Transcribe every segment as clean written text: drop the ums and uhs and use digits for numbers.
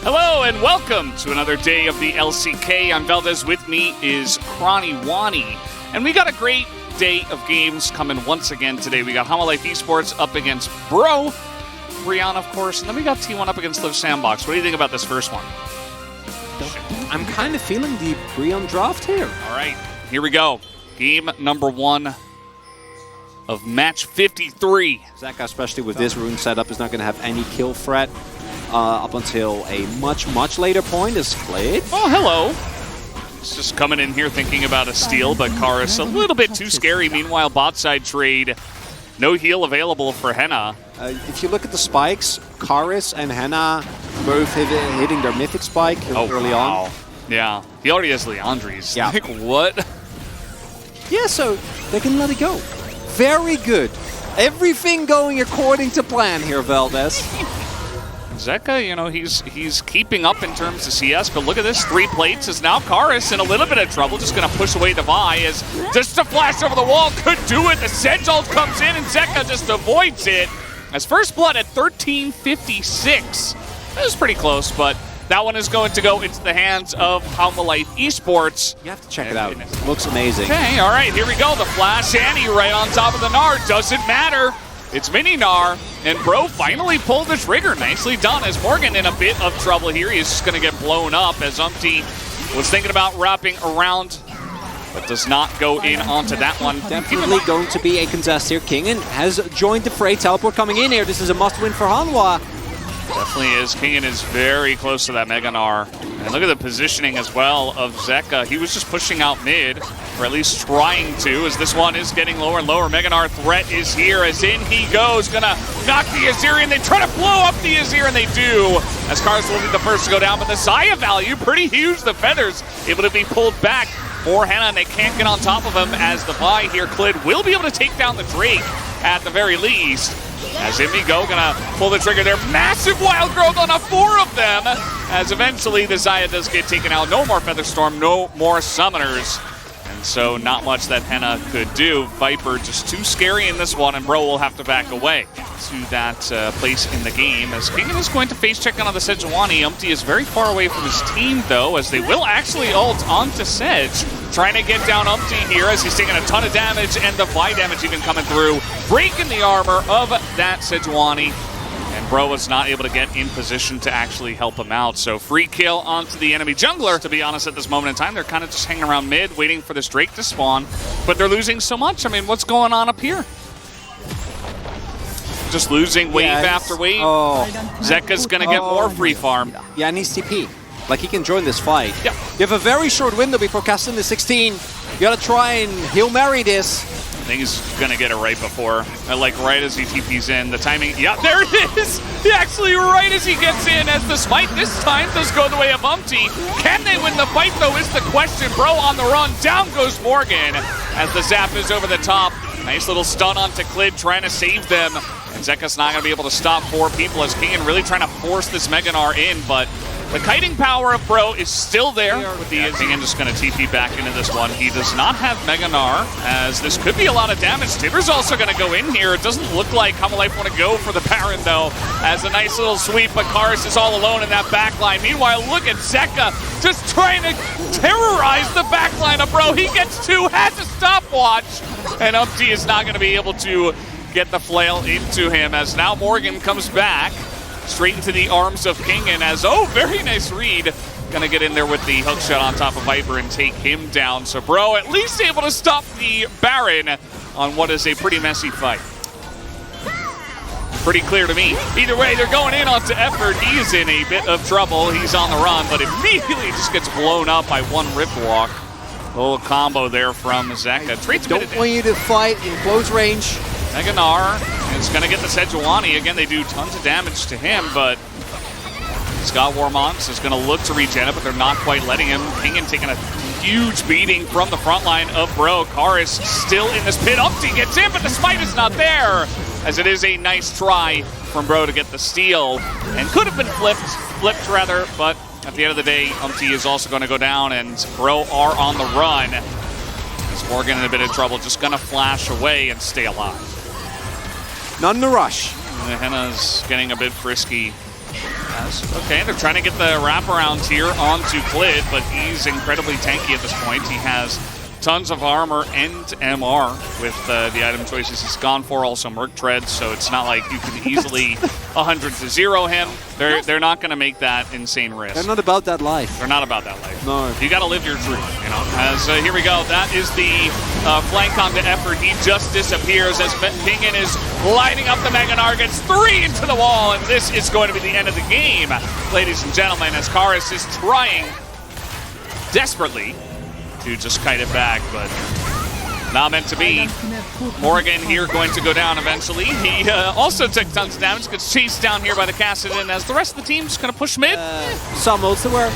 Hello and welcome to another day of the LCK. I'm Valdez. With me is Kronny Wani. And we got a great day of games coming once again today. We got HLE Esports up against Bro, Brianna, of course, and then we got T1 up against Live Sandbox. What do you think about this first one? I'm kind of feeling the Brion draft here. All right, here we go. Game number one of match 53. Zeka, especially with this rune setup, is not going to have any kill threat up until a much later point as Klid. Oh, hello. He's just coming in here thinking about a steal, but Karis a little bit too scary. Meanwhile, bot side trade, no heal available for Henna. If you look at the spikes, Karis and Henna both hitting their mythic spike early on. Yeah, he already has Leandri's. Yeah. Like, what? Yeah, so they can let it go. Very good. Everything going according to plan here, Valdez. Zeka, you know, he's keeping up in terms of CS, but look at this, 3 plates is now Karis in a little bit of trouble, just going to push away the Vi as just a flash over the wall could do it. The Sedge ult comes in and Zeka just avoids it. As first blood at 13:56. That was pretty close, but that one is going to go into the hands of HLE Esports. You have to check it out. It looks amazing. Okay, all right, here we go. The flash Annie right on top of the Gnar. Doesn't matter. It's mini Gnar, and Bro finally pulled the trigger. Nicely done, as Morgan in a bit of trouble here. He's just going to get blown up as Umpty was thinking about wrapping around, but does not go in onto that one. Definitely going to be a contest here. Kingen has joined the fray. Teleport coming in here. This is a must-win for Hanwha. Definitely is. Kingen is very close to that Mega Gnar. And look at the positioning as well of Zeka. He was just pushing out mid, or at least trying to, as this one is getting lower and lower. Mega Gnar threat is here, as in he goes. Gonna knock the Azir, and they try to blow up the Azir, and they do. As Cars will be the first to go down, but the Xayah value, pretty huge. The Feathers able to be pulled back for Henna, and they can't get on top of him, as the Vi here, Klid, will be able to take down the Drake at the very least. As Imigo gonna pull the trigger there. Massive wild growth on 4 of them. As eventually the Xayah does get taken out. No more Featherstorm, no more Summoners. And so not much that Henna could do. Viper just too scary in this one, and Bro will have to back away to that place in the game. As Kingen is going to face check on the Sejuani. Umpty is very far away from his team though, as they will actually ult onto Sedge. Trying to get down Umpty here as he's taking a ton of damage, and the Vi damage even coming through. Breaking the armor of that Sejuani. And Bro was not able to get in position to actually help him out. So free kill onto the enemy jungler. To be honest, at this moment in time, they're kind of just hanging around mid, waiting for this Drake to spawn. But they're losing so much. I mean, what's going on up here? Just losing wave after wave. Oh. Zeka's going to get more free farm. Yeah, and he's TP. Like, he can join this fight. Yep. You have a very short window before casting the 16. You gotta try and Hail Mary this. I think he's gonna get it right before, like right as he TP's in. The timing, yeah, there it is! Actually, right as he gets in, as the smite this time does go the way of Umpty. Can they win the fight, though, is the question. Bro on the run, down goes Morgan, as the zap is over the top. Nice little stun onto Klid, trying to save them. And Zeka's not gonna be able to stop 4 people, as Kingen really trying to force this Mega Gnar in, but the kiting power of Bro is still there. With the Kingen just going to TP back into this one. He does not have Mega Gnar, as this could be a lot of damage. Tibbers also going to go in here. It doesn't look like HLE want to go for the Baron, though, as a nice little sweep, but Karis is all alone in that backline. Meanwhile, look at Zeka just trying to terrorize the backline of Bro. He gets 2, has a stopwatch, and Umpty is not going to be able to get the flail into him, as now Morgan comes back straight into the arms of Kingen, as, oh, very nice read. Gonna get in there with the hook shot on top of Viper and take him down. So Bro at least able to stop the Baron on what is a pretty messy fight. Pretty clear to me. Either way, they're going in onto Effort. He is in a bit of trouble. He's on the run, but immediately just gets blown up by one rip walk. A little combo there from Zeka. Don't want you to fight in close range. Mega Gnar is going to get the Sejuani. Again, they do tons of damage to him, but Scott Warmonks is going to look to regen it, but they're not quite letting him. Kingen taking a huge beating from the front line of Bro. Karis still in this pit. Umpty gets in, but the smite is not there, as it is a nice try from Bro to get the steal, and could have been flipped rather, but at the end of the day, Umpty is also going to go down, and Bro are on the run. As Morgan in a bit of trouble, just going to flash away and stay alive. None in a rush. Henna's getting a bit frisky. Okay, they're trying to get the wraparound here onto Clid, but he's incredibly tanky at this point. He has tons of armor and MR with the item choices he's gone for, also Merc Tread, so it's not like you can easily 100-0 him. They're not going to make that insane risk. They're not about that life. They're not about that life. No. You got to live your truth, you know. As here we go, that is the flank onto effort. He just disappears as Kingen is lighting up the Mega Gnar, gets 3 into the wall, and this is going to be the end of the game, ladies and gentlemen, as Karis is trying desperately to just kite it back, but not meant to be. Morgan here going to go down eventually. He also took tons of damage, gets chased down here by the Kassadin as the rest of the team's going to push mid. Some ults that were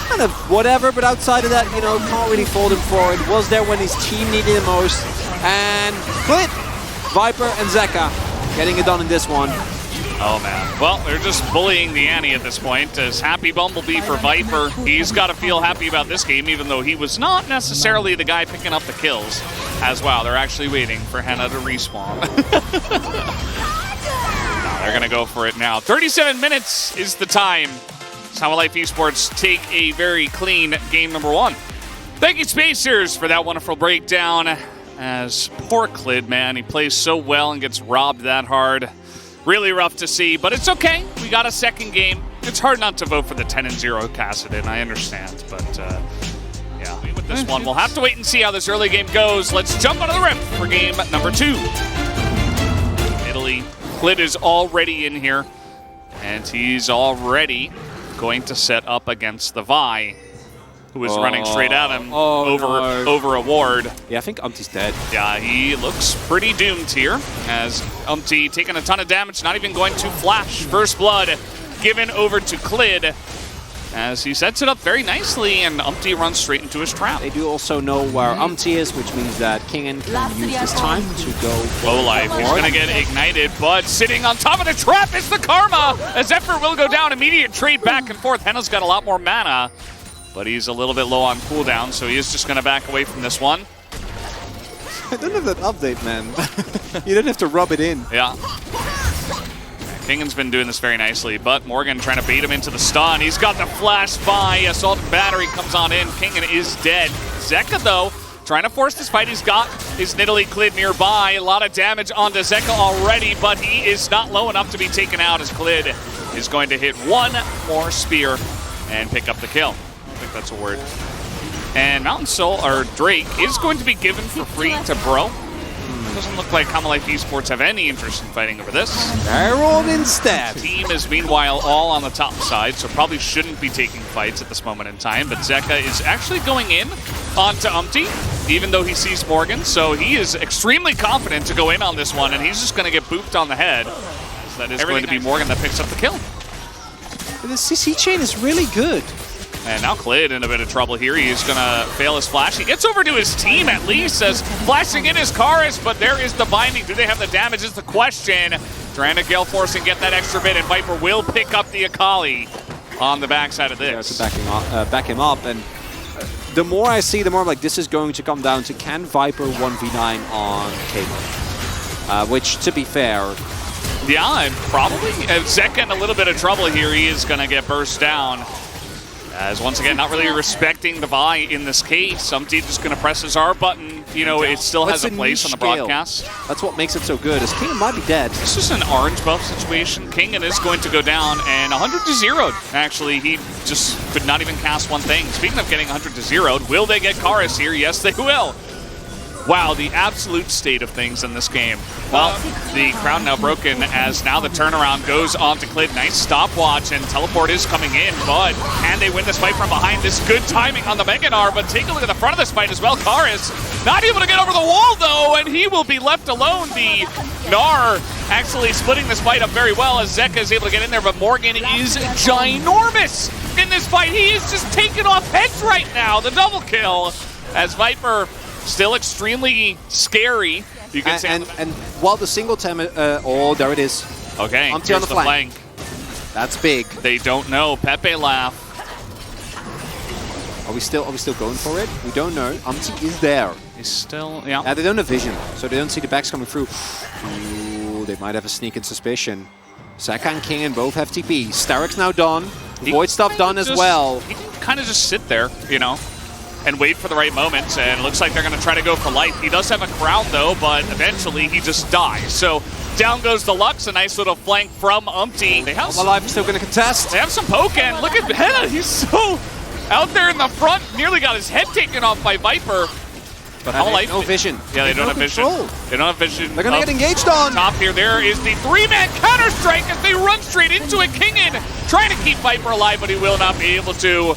kind of whatever, but outside of that, you know, can't really fold him forward. Was there when his team needed him most. And Clid, Viper, and Zeka getting it done in this one. Oh man, well, they're just bullying the Annie at this point. As happy Bumblebee for Viper, he's got to feel happy about this game, even though he was not necessarily the guy picking up the kills. As well, they're actually waiting for Henna to respawn. No, they're gonna go for it now. 37 minutes is the time. How Life Esports take a very clean game number 1. Thank you, Spacers, for that wonderful breakdown. As poor Clid, man, he plays so well and gets robbed that hard. Really rough to see, but it's okay. We got a second game. It's hard not to vote for the 10-0 Kassadin, I understand, but yeah. With this one, we'll have to wait and see how this early game goes. Let's jump out of the rip for game number 2. Italy. Clid is already in here, and he's already going to set up against the Vi, who is running straight at him over a ward. Yeah, I think Umpty's dead. Yeah, he looks pretty doomed here, as Umpty taking a ton of damage, not even going to flash. First blood given over to Clid, as he sets it up very nicely, and Umpty runs straight into his trap. They do also know where Umpty is, which means that Kingen can use this time to go low life. He's going to get ignited, but sitting on top of the trap is the Karma, as effort will go down. Immediate trade back and forth. Henna's got a lot more mana, but he's a little bit low on cooldown, so he is just going to back away from this one. I don't have that update, man. You don't have to rub it in. Yeah. Kingen's been doing this very nicely, but Morgan trying to bait him into the stun. He's got the flash by. Assault and Battery comes on in. Kingen is dead. Zeka, though, trying to force this fight. He's got his Nidalee Clid nearby. A lot of damage onto Zeka already, but he is not low enough to be taken out, as Clid is going to hit one more spear and pick up the kill. I think that's a word. And Mountain Soul, or Drake, is going to be given for free to Bro. Doesn't look like Life Esports have any interest in fighting over this. Herald instead. Team is meanwhile all on the top side, so probably shouldn't be taking fights at this moment in time. But Zeka is actually going in onto Umpty, even though he sees Morgan. So he is extremely confident to go in on this one, and he's just going to get booped on the head. So that is going to be Morgan that picks up the kill. The CC chain is really good. And now Clid in a bit of trouble here. He is going to fail his flash. He gets over to his team at least, as flashing in his Karis, but there is the binding. Do they have the damage is the question. Trying to Gale Force and get that extra bit, and Viper will pick up the Akali on the backside of this. Yeah, to back him up, and the more I see, the more I'm like, this is going to come down to can Viper 1v9 on Cable? Which, to be fair... Yeah, probably. Zeka in a little bit of trouble here. He is going to get burst down. As once again, not really respecting the Vi in this case. Umpty just going to press his R button. You know, it still has a place on the broadcast. That's what makes it so good, as Kingen might be dead. This is an orange buff situation. Kingen is going to go down, and 100-0'd. Actually, he just could not even cast one thing. Speaking of getting 100-0'd, will they get Karis here? Yes, they will. Wow, the absolute state of things in this game. Well, the crown now broken, as now the turnaround goes on to Clid. Nice stopwatch, and teleport is coming in, but can they win this fight from behind? This good timing on the Mega Gnar, but take a look at the front of this fight as well. Karis not able to get over the wall, though, and he will be left alone. The Gnar actually splitting this fight up very well, as Zeka is able to get in there, but Morgan is ginormous in this fight. He is just taking off heads right now. The double kill, as Viper... still extremely scary. You can say and while the single time, oh, there it is. Okay, Umpty on the flank. That's big. They don't know. Pepe laugh. Are we still going for it? We don't know. Umpty is there. He's still, yeah. They don't have vision, so they don't see the backs coming through. Ooh, they might have a sneaking suspicion. Zeka and King and both have TP. Starrick's now done. Void stuff done as well. He can kind of just sit there, you know, and wait for the right moment. And it looks like they're going to try to go for life. He does have a crown, though, but eventually he just dies. So down goes the Lux. A nice little flank from Umpty. They have Alive still going to contest. They have some poke, and look at Henna. He's so out there in the front. Nearly got his head taken off by Viper. But Hololive, no vision. Yeah, they don't have vision. They don't have vision. They're going to get engaged on. Top here, there is the 3-man counter-strike as they run straight into it. Kingin trying to keep Viper alive, but he will not be able to.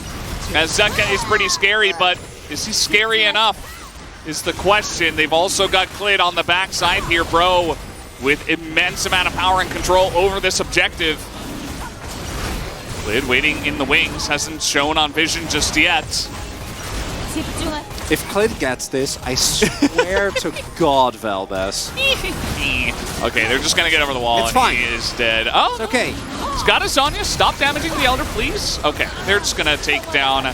As Zeka is pretty scary, but is he scary enough is the question. They've also got Clid on the backside here, bro, with immense amount of power and control over this objective. Clid waiting in the wings, hasn't shown on vision just yet. If Clid gets this, I swear to God, Valdez. Okay, they're just gonna get over the wall. It's fine. He is dead. Oh, it's okay. Scott and Sonya, stop damaging the Elder, please. Okay, they're just gonna take down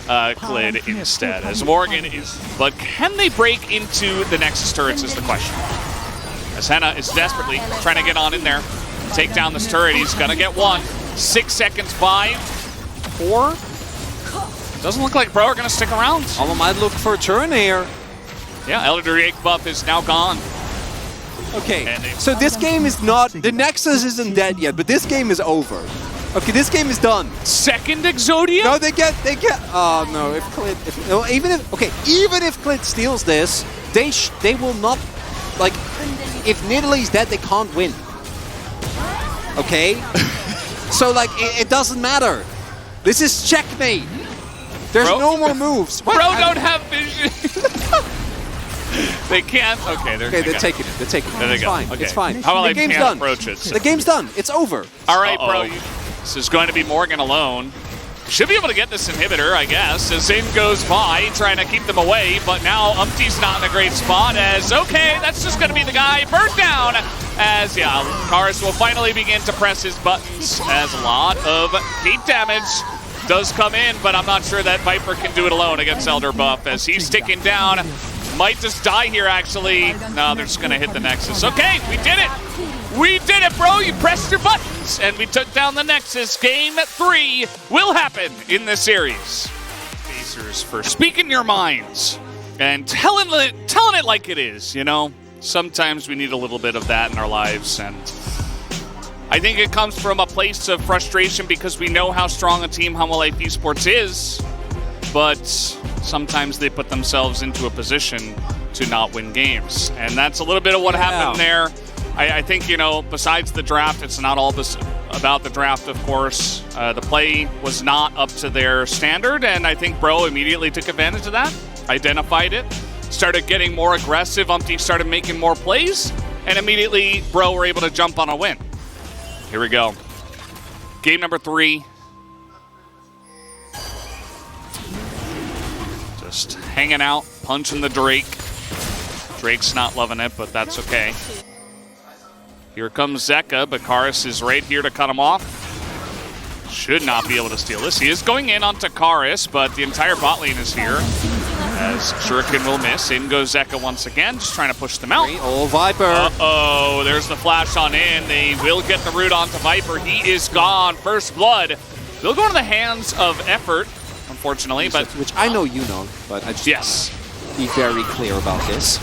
Clid instead, as Morgan is. But can they break into the Nexus turrets is the question. As Henna is desperately trying to get on in there, take down this turret. He's gonna get one. 6 seconds by 4. Doesn't look like Bro are gonna stick around. Alma might look for a turn here. Yeah, Elder Drake buff is now gone. Okay, so this game is not, the Nexus isn't dead yet, but this game is over. Okay, this game is done. Second Exodia? No, they get, oh no, if Clid, no, even if Clid steals this, they will not, like, if Nidalee's dead, they can't win. Okay? So, like, it doesn't matter. This is checkmate. There's no more moves. Bro don't have vision. They can't. Okay, they're taking it. They're taking it. There they it's go. fine. Okay. It's fine. How The game's done. approach it? The game's done. It's over. All right, bro. This is going to be Morgan alone. Should be able to get this inhibitor, I guess, as Zin goes by, trying to keep them away, but now Umpty's not in a great spot as, okay, that's just going to be the guy burned down as, yeah, Karis will finally begin to press his buttons as a lot of heat damage does come in, but I'm not sure that Viper can do it alone against Elder Buff as he's sticking down. Might just die here, actually. No, they're just going to hit the Nexus. Okay, we did it. We did it, bro. You pressed your buttons, and we took down the Nexus. Game 3 will happen in this series. Pacers for speaking your minds and telling it like it is, you know? Sometimes we need a little bit of that in our lives, and I think it comes from a place of frustration because we know how strong a team HLE Esports is, but sometimes they put themselves into a position to not win games. And that's a little bit of what happened there. I think, you know, besides the draft, it's not all about the draft, of course. The play was not up to their standard, and I think Bro immediately took advantage of that, identified it, started getting more aggressive. Umpty started making more plays, and immediately Bro were able to jump on a win. Here we go. Game number 3. Just hanging out, punching the Drake. Drake's not loving it, but that's okay. Here comes Zeka, but Karis is right here to cut him off. Should not be able to steal this. He is going in onto Karis, but the entire bot lane is here. As Shuriken will miss. In goes Zeka once again, just trying to push them out. Oh, Viper. Uh-oh, there's the flash on in. They will get the root onto Viper. He is gone. First blood. They'll go into the hands of Effort, unfortunately, but... Which I know you know, but I just be very clear about this.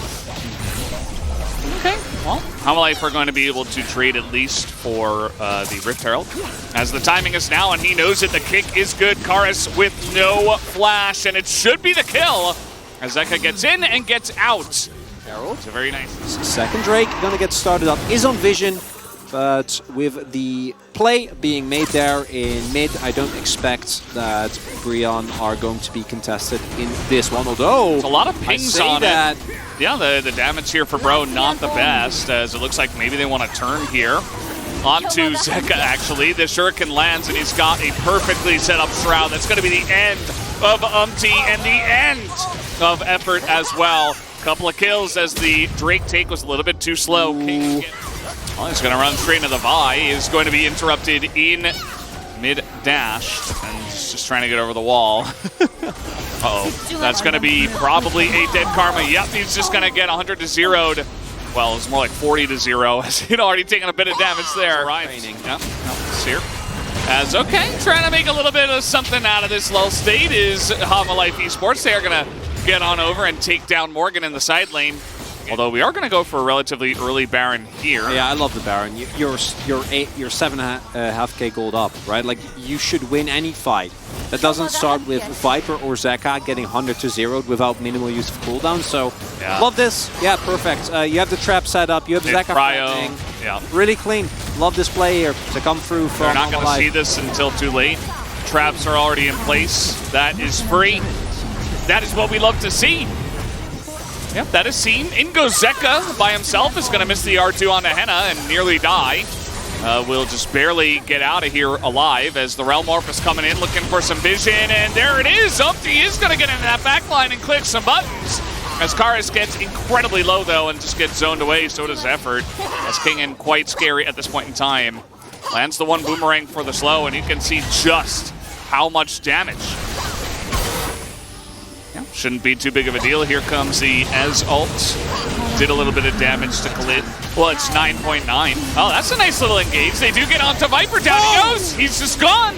Okay, well, HLE are going to be able to trade at least for the Rift Herald. As the timing is now, and he knows it, the kick is good. Karis with no flash, and it should be the kill. As Zeka gets in and gets out. Herald. It's a very nice. Second Drake gonna get started up. Is on vision, but with the play being made there in mid, I don't expect that Brion are going to be contested in this one. Although there's a lot of pings on that. it. Yeah, the damage here for Bro not the best, as it looks like maybe they want to turn here. Onto Zeka, actually. The Shuriken lands, and he's got a perfectly set up Shroud. That's going to be the end of Umpty and the end of Effort as well. Couple of kills as the Drake take was a little bit too slow. King, well, he's going to run straight into the Vi. He is going to be interrupted in mid-dash, and he's just trying to get over the wall. Uh-oh. That's going to be probably a dead Karma. Yep, he's just going to get 100 to 0'd well, it's more like 40-0 as he'd already taken a bit of damage there. Training. Yep, Seer. As okay, trying to make a little bit of something out of this lull state is Life Esports. They are going to get on over and take down Morgan in the side lane. Although we are going to go for a relatively early Baron here. Yeah, I love the Baron. You're 7.5k gold up, right? Like, you should win any fight. That doesn't start with Viper or Zeka getting 100 to 0'd without minimal use of cooldown. So, yeah. Love this. Yeah, perfect. You have the trap set up. You have Zeka fighting. Yeah. Really clean. Love this play here to come through from. They're not going to see this until too late. Traps are already in place. That is free. That is what we love to see. Yep, that is seen. In goes Zeka by himself. Is going to miss the R2 on the Henna and nearly die. Will just barely get out of here alive as the Realm Morph is coming in looking for some vision. And there it is. Umpty is going to get into that backline and click some buttons. As Karis gets incredibly low, though, and just gets zoned away. So does Effort. As Kingen, quite scary at this point in time. Lands the one boomerang for the slow, and you can see just how much damage. Shouldn't be too big of a deal. Here comes the Ez ult. Did a little bit of damage to Khalid. Well, it's 9.9. Oh, that's a nice little engage. They do get onto Viper. Down he goes. He's just gone.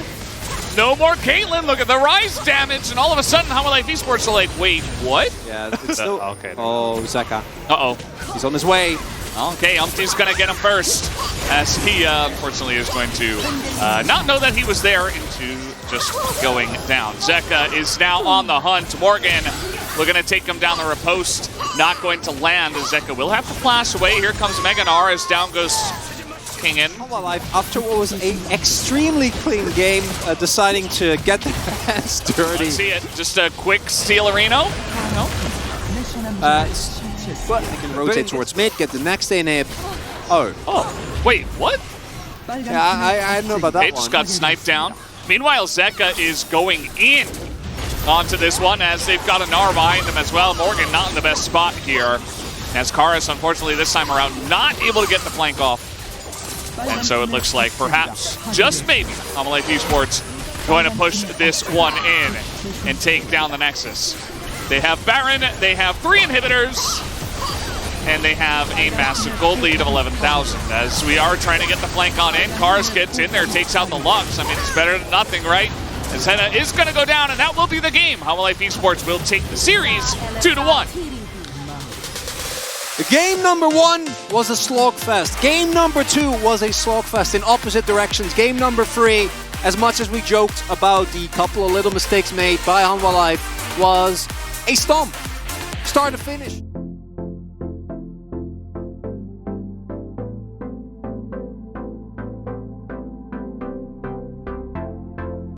No more Caitlyn. Look at the rise damage. And all of a sudden, Life Esports are like, wait, what? Yeah, it's still... okay. Oh, Zeka. Uh-oh. He's on his way. Okay, Umpty's going to get him first. As he, unfortunately, is going to not know that he was there into just going down. Zeka is now on the hunt. Morgan looking to take him down the riposte. Not going to land. Zeka will have to flash away. Here comes Meganar as down goes Kingen. Life, after what was an extremely clean game, deciding to get the fans dirty. Let's see it. Just a quick steal Areno. No. But they can rotate towards mid, get the next inhib. Oh, wait, what? Yeah, I didn't know about that They just got sniped down. Meanwhile, Zeka is going in onto this one as they've got a Gnar behind them as well. Morgan not in the best spot here. As Karis, unfortunately, this time around, not able to get the flank off. And so it looks like perhaps, just maybe, Life Esports going to push this one in and take down the Nexus. They have Baron, they have 3 inhibitors, and they have a massive gold lead of 11,000. As we are trying to get the flank on in, Karis gets in there, takes out the Lux. I mean, it's better than nothing, right? As Henna is going to go down, and that will be the game. Life Esports will take the series 2-1. Game number 1 was a slogfest. Game number 2 was a slogfest in opposite directions. Game number 3, as much as we joked about the couple of little mistakes made by Life, was a stomp, start to finish.